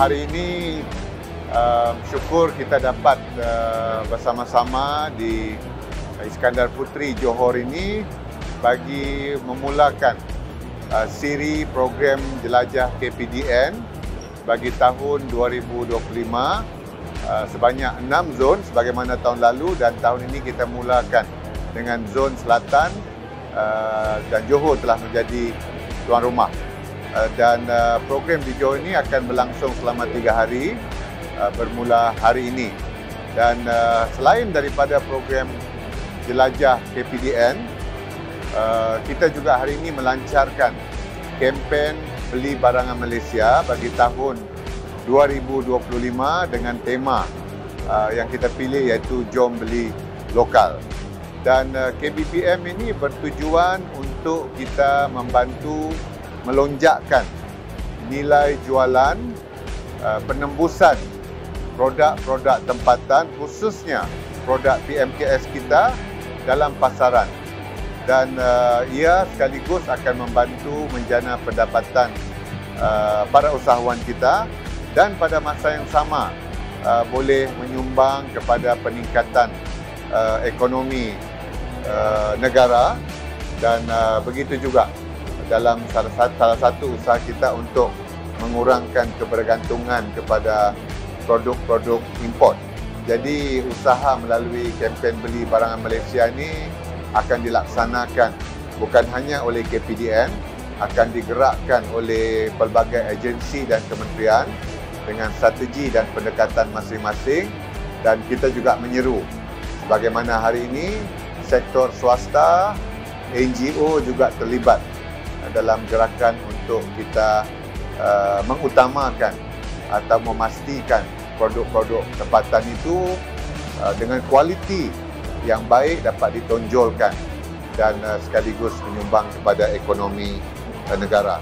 hari ini syukur kita dapat bersama-sama di Iskandar Puteri Johor ini bagi memulakan siri program jelajah KPDN bagi tahun 2025 sebanyak 6 zon sebagaimana tahun lalu, dan tahun ini kita mulakan dengan zon selatan dan Johor telah menjadi tuan rumah. Dan program di Johor ini akan berlangsung selama 3 hari bermula hari ini. Dan selain daripada program jelajah KPDN, kita juga hari ini melancarkan kempen beli barangan Malaysia bagi tahun 2025 dengan tema yang kita pilih iaitu Jom Beli Lokal. Dan KBPM ini bertujuan untuk kita membantu melonjakkan nilai jualan, penembusan produk-produk tempatan, khususnya produk PMKS kita dalam pasaran. Dan ia sekaligus akan membantu menjana pendapatan para usahawan kita, dan pada masa yang sama boleh menyumbang kepada peningkatan ekonomi negara, dan begitu juga dalam salah satu usaha kita untuk mengurangkan kebergantungan kepada produk-produk import. Jadi usaha melalui kempen beli barangan Malaysia ini akan dilaksanakan bukan hanya oleh KPDN, akan digerakkan oleh pelbagai agensi dan kementerian dengan strategi dan pendekatan masing-masing, dan kita juga menyeru sebagaimana hari ini sektor swasta, NGO juga terlibat dalam gerakan untuk kita mengutamakan atau memastikan produk-produk tempatan itu dengan kualiti yang baik dapat ditonjolkan dan sekaligus menyumbang kepada ekonomi negara.